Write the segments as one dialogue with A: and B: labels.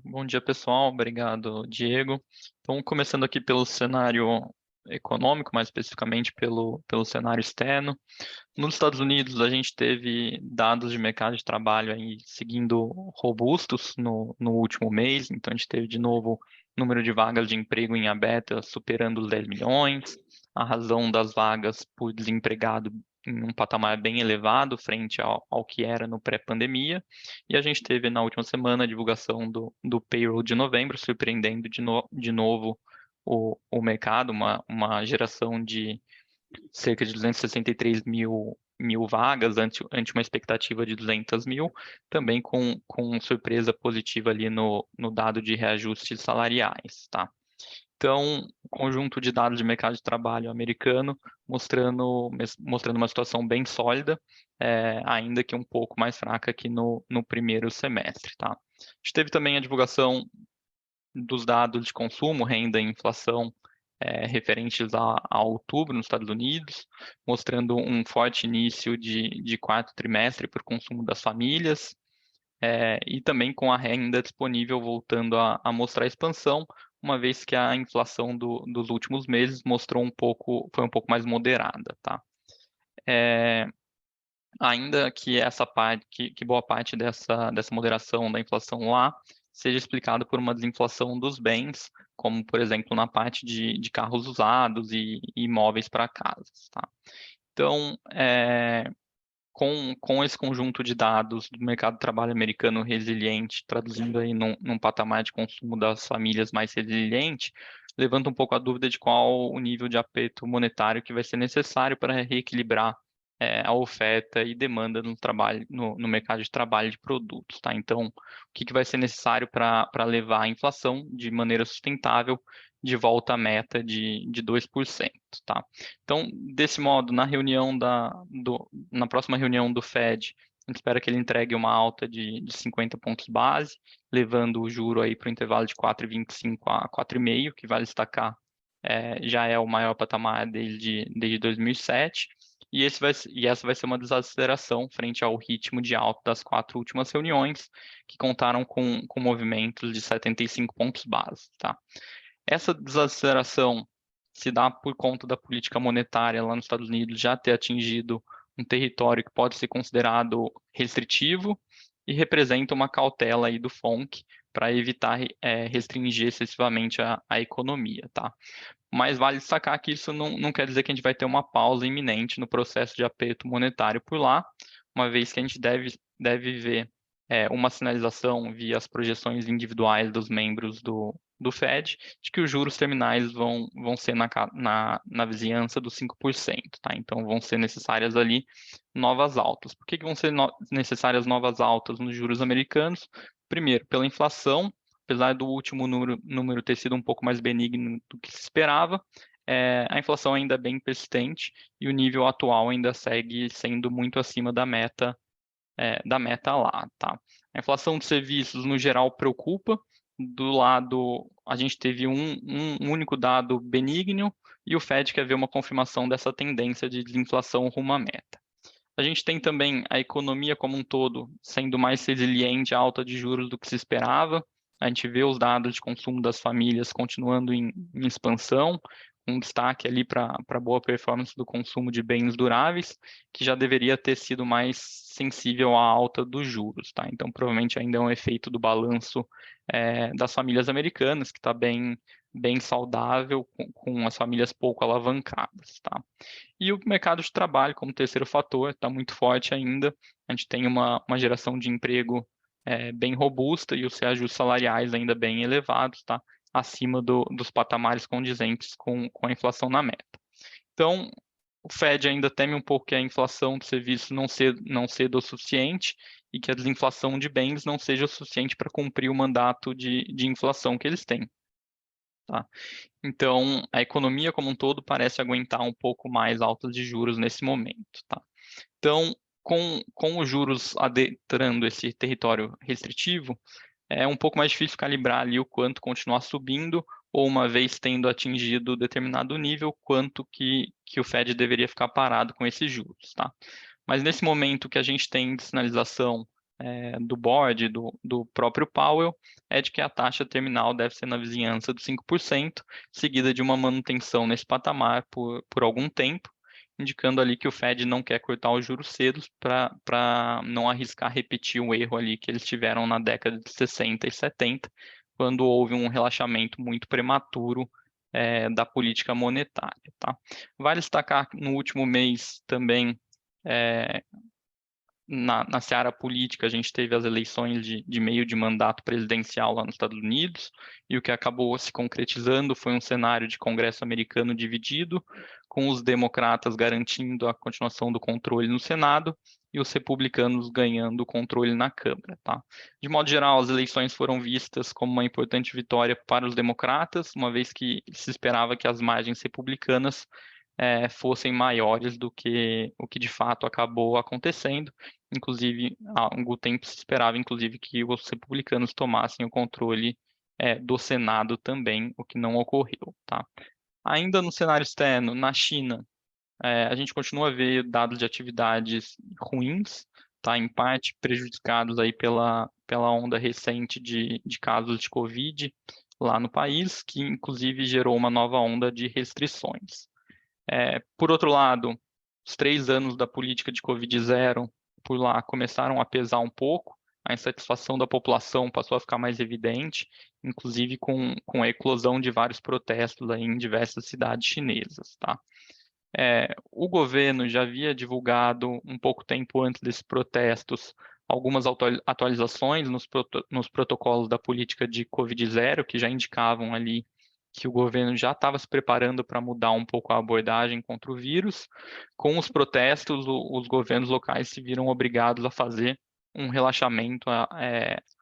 A: Bom dia, pessoal. Obrigado, Diego. Então, começando aqui pelo cenário econômico, mais especificamente pelo cenário externo. Nos Estados Unidos, a gente teve dados de mercado de trabalho aí seguindo robustos no último mês. Então, a gente teve de novo número de vagas de emprego em aberta superando os 10 milhões. A razão das vagas por desempregado em um patamar bem elevado frente ao que era no pré-pandemia. E a gente teve na última semana a divulgação do payroll de novembro, surpreendendo de novo o mercado, uma geração de cerca de 263 mil vagas, ante uma expectativa de 200 mil, também com surpresa positiva ali no dado de reajustes salariais, tá? Então, conjunto de dados de mercado de trabalho americano mostrando uma situação bem sólida, ainda que um pouco mais fraca que no primeiro semestre, tá? A gente teve também a divulgação dos dados de consumo, renda e inflação referentes a outubro nos Estados Unidos, mostrando um forte início de quarto trimestre para o consumo das famílias, e também com a renda disponível voltando a mostrar expansão, uma vez que a inflação dos últimos meses foi um pouco mais moderada, tá? Ainda que essa parte, que boa parte dessa moderação da inflação lá seja explicada por uma desinflação dos bens, como por exemplo na parte de carros usados e imóveis para casas, tá? Então, com esse conjunto de dados do mercado de trabalho americano resiliente, traduzindo aí num patamar de consumo das famílias mais resiliente, levanta um pouco a dúvida de qual o nível de aperto monetário que vai ser necessário para reequilibrar a oferta e demanda no trabalho, no mercado de trabalho de produtos, tá? Então, o que vai ser necessário para levar a inflação de maneira sustentável de volta à meta de 2%, tá? Então, desse modo, na próxima reunião do Fed, a gente espera que ele entregue uma alta de 50 pontos base, levando o juro aí para o intervalo de 4,25 a 4,5, que vale destacar, já é o maior patamar desde 2007. E essa vai ser uma desaceleração frente ao ritmo de alta das 4 últimas reuniões, que contaram com movimentos de 75 pontos base, tá? Essa desaceleração se dá por conta da política monetária lá nos Estados Unidos já ter atingido um território que pode ser considerado restritivo e representa uma cautela aí do FONC para evitar restringir excessivamente a economia, tá? Mas vale destacar que isso não quer dizer que a gente vai ter uma pausa iminente no processo de aperto monetário por lá, uma vez que a gente deve ver uma sinalização via as projeções individuais dos membros do Fed de que os juros terminais vão ser na vizinhança dos 5%, tá? Então vão ser necessárias ali novas altas. Por que vão ser necessárias novas altas nos juros americanos? Primeiro, pela inflação, apesar do último número ter sido um pouco mais benigno do que se esperava, a inflação ainda é bem persistente e o nível atual ainda segue sendo muito acima da meta lá, tá? A inflação de serviços, no geral, preocupa. Do lado, a gente teve um único dado benigno e o Fed quer ver uma confirmação dessa tendência de desinflação rumo à meta. A gente tem também a economia como um todo sendo mais resiliente à alta de juros do que se esperava. A gente vê os dados de consumo das famílias continuando em expansão, um destaque ali para a boa performance do consumo de bens duráveis, que já deveria ter sido mais sensível à alta dos juros, tá? Então, provavelmente ainda é um efeito do balanço das famílias americanas, que está bem saudável, com as famílias pouco alavancadas, tá? E o mercado de trabalho, como terceiro fator, está muito forte ainda. A gente tem uma geração de emprego bem robusta e os reajustes salariais ainda bem elevados, tá? Acima dos patamares condizentes com a inflação na meta. Então, o Fed ainda teme um pouco que a inflação de serviços não cedo o suficiente e que a desinflação de bens não seja o suficiente para cumprir o mandato de inflação que eles têm. Tá? Então, a economia como um todo parece aguentar um pouco mais altas de juros nesse momento. Tá? Então, com os juros adentrando esse território restritivo, é um pouco mais difícil calibrar ali o quanto continuar subindo, ou uma vez tendo atingido determinado nível, quanto que o Fed deveria ficar parado com esses juros. Tá? Mas nesse momento que a gente tem de sinalização do board, do próprio Powell, é de que a taxa terminal deve ser na vizinhança dos 5%, seguida de uma manutenção nesse patamar por algum tempo, indicando ali que o Fed não quer cortar os juros cedo para não arriscar repetir o erro ali que eles tiveram na década de 60 e 70, quando houve um relaxamento muito prematuro da política monetária. Tá? Vale destacar no último mês também, na seara política, a gente teve as eleições de meio de mandato presidencial lá nos Estados Unidos, e o que acabou se concretizando foi um cenário de Congresso americano dividido, com os democratas garantindo a continuação do controle no Senado e os republicanos ganhando o controle na Câmara. Tá? De modo geral, as eleições foram vistas como uma importante vitória para os democratas, uma vez que se esperava que as margens republicanas fossem maiores do que o que de fato acabou acontecendo. Inclusive, há algum tempo se esperava, inclusive, que os republicanos tomassem o controle do Senado também, o que não ocorreu. Tá? Ainda no cenário externo, na China, a gente continua a ver dados de atividades ruins, tá? Em parte prejudicados aí pela onda recente de casos de Covid lá no país, que inclusive gerou uma nova onda de restrições. Por outro lado, os 3 anos da política de Covid zero por lá começaram a pesar um pouco, a insatisfação da população passou a ficar mais evidente, inclusive com a eclosão de vários protestos aí em diversas cidades chinesas. Tá? O governo já havia divulgado um pouco tempo antes desses protestos algumas atualizações nos protocolos da política de Covid zero, que já indicavam ali que o governo já estava se preparando para mudar um pouco a abordagem contra o vírus. Com os protestos, os governos locais se viram obrigados a fazer um relaxamento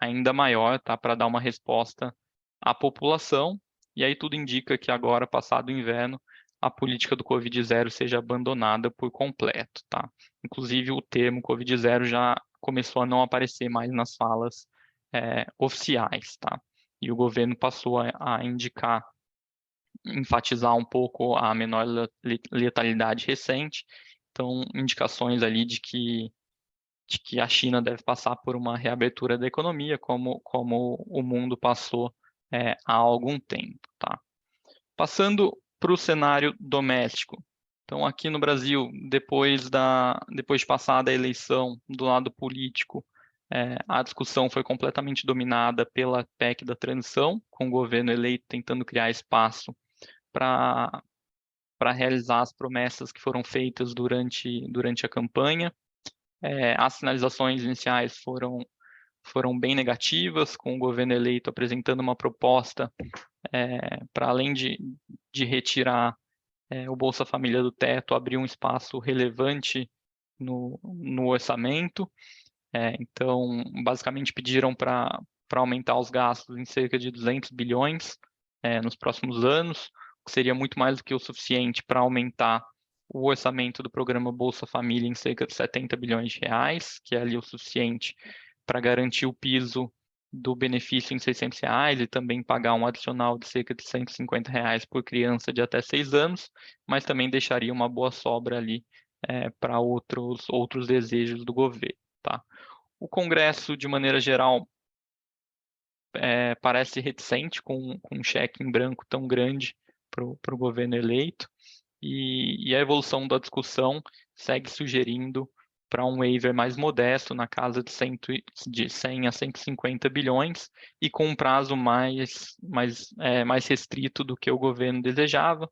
A: ainda maior, tá, para dar uma resposta à população. E aí tudo indica que agora, passado o inverno, a política do Covid zero seja abandonada por completo, tá? Inclusive o termo Covid zero já começou a não aparecer mais nas falas oficiais, tá? E o governo passou a enfatizar um pouco a menor letalidade recente. Então, indicações ali de que a China deve passar por uma reabertura da economia, como o mundo passou há algum tempo, tá? Passando para o cenário doméstico. Então, aqui no Brasil, depois de passada a eleição do lado político, a discussão foi completamente dominada pela PEC da transição, com o governo eleito tentando criar espaço para realizar as promessas que foram feitas durante a campanha. As sinalizações iniciais foram bem negativas, com o governo eleito apresentando uma proposta para além de retirar o Bolsa Família do teto, abrir um espaço relevante no orçamento. Então, basicamente pediram para aumentar os gastos em cerca de 200 bilhões nos próximos anos, o que seria muito mais do que o suficiente para aumentar o orçamento do programa Bolsa Família em cerca de 70 bilhões de reais, que é ali o suficiente para garantir o piso do benefício em R$ 600 e também pagar um adicional de cerca de R$ 150 por criança de até 6 anos, mas também deixaria uma boa sobra ali para outros desejos do governo. Tá? O Congresso, de maneira geral, parece reticente com um cheque em branco tão grande para o governo eleito, e a evolução da discussão segue sugerindo para um waiver mais modesto, na casa de 100 a 150 bilhões, e com um prazo mais restrito do que o governo desejava.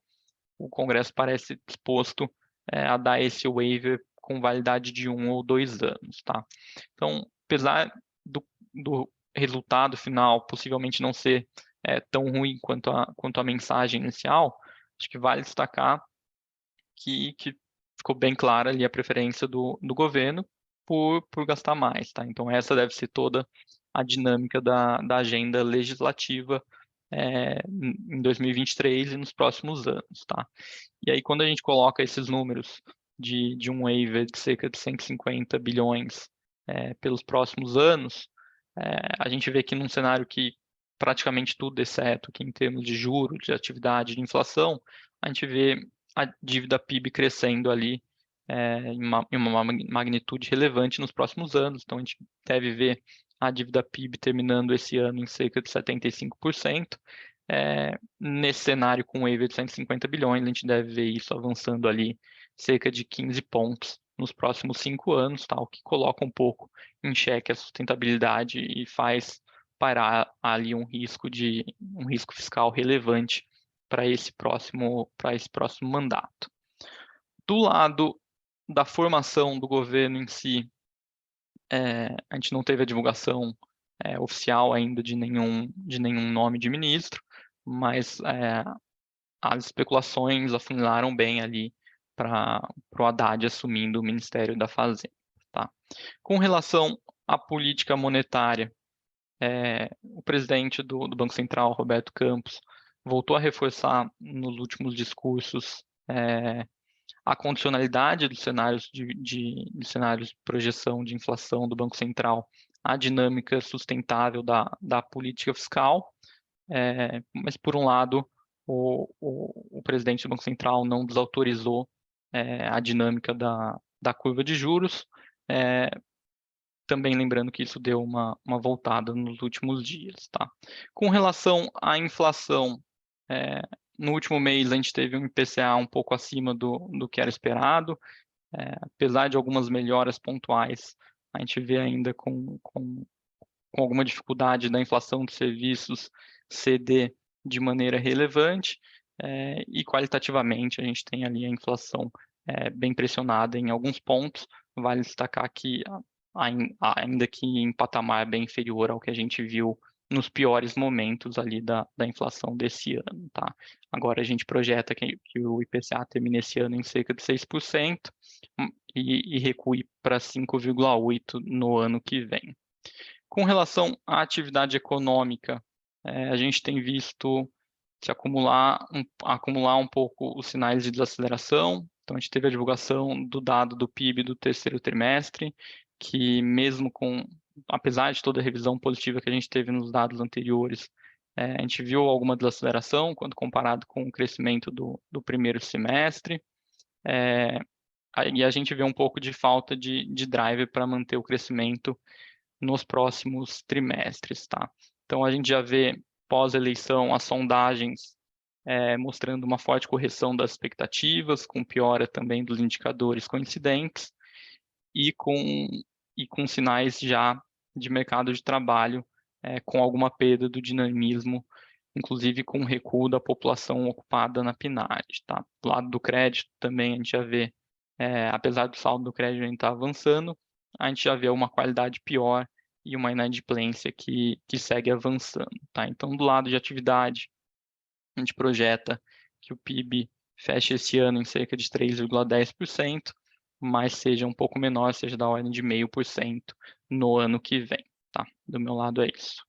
A: O Congresso parece disposto a dar esse waiver com validade de 1 ou 2 anos. Tá? Então, apesar do resultado final possivelmente não ser tão ruim quanto a mensagem inicial, acho que vale destacar que ficou bem clara ali a preferência do governo por gastar mais. Tá? Então, essa deve ser toda a dinâmica da agenda legislativa em 2023 e nos próximos anos. Tá? E aí, quando a gente coloca esses números de um waiver de cerca de 150 bilhões pelos próximos anos, a gente vê que num cenário que praticamente tudo é certo, que em termos de juros, de atividade, de inflação, a gente vê a dívida PIB crescendo ali em uma magnitude relevante nos próximos anos. Então, a gente deve ver a dívida PIB terminando esse ano em cerca de 75%. Nesse cenário com um waiver de 150 bilhões, a gente deve ver isso avançando ali cerca de 15 pontos nos próximos 5 anos, tá? O que coloca um pouco em xeque a sustentabilidade e faz parar ali um risco fiscal relevante para esse próximo mandato. Do lado da formação do governo em si, a gente não teve a divulgação oficial ainda de nenhum nome de ministro, mas as especulações afunilaram bem ali para o Haddad assumindo o Ministério da Fazenda. Tá? Com relação à política monetária, o presidente do Banco Central, Roberto Campos, voltou a reforçar nos últimos discursos a condicionalidade dos cenários de cenários de projeção de inflação do Banco Central à dinâmica sustentável da política fiscal, mas por um lado o presidente do Banco Central não desautorizou a dinâmica da curva de juros, também lembrando que isso deu uma voltada nos últimos dias, tá? Com relação à inflação, no último mês a gente teve um IPCA um pouco acima do que era esperado, apesar de algumas melhoras pontuais, a gente vê ainda com alguma dificuldade da inflação de serviços ceder de maneira relevante, e qualitativamente a gente tem ali a inflação bem pressionada em alguns pontos. Vale destacar que ainda que em patamar bem inferior ao que a gente viu nos piores momentos ali da inflação desse ano, tá? Agora a gente projeta que o IPCA termine esse ano em cerca de 6% e recue para 5,8% no ano que vem. Com relação à atividade econômica, a gente tem visto se acumular um pouco os sinais de desaceleração. Então, a gente teve a divulgação do dado do PIB do terceiro trimestre, que apesar de toda a revisão positiva que a gente teve nos dados anteriores, a gente viu alguma desaceleração quando comparado com o crescimento do primeiro semestre. E a gente vê um pouco de falta de drive para manter o crescimento nos próximos trimestres, tá? Então, a gente já vê, pós-eleição, as sondagens mostrando uma forte correção das expectativas, com piora também dos indicadores coincidentes e com sinais já de mercado de trabalho com alguma perda do dinamismo, inclusive com recuo da população ocupada na PNAD, tá? Do lado do crédito também a gente já vê, apesar do saldo do crédito ainda estar avançando, a gente já vê uma qualidade pior e uma inadimplência que segue avançando, tá? Então, do lado de atividade, a gente projeta que o PIB feche esse ano em cerca de 3,10%, mas seja um pouco menor, seja da ordem de 0,5% no ano que vem, tá? Do meu lado é isso.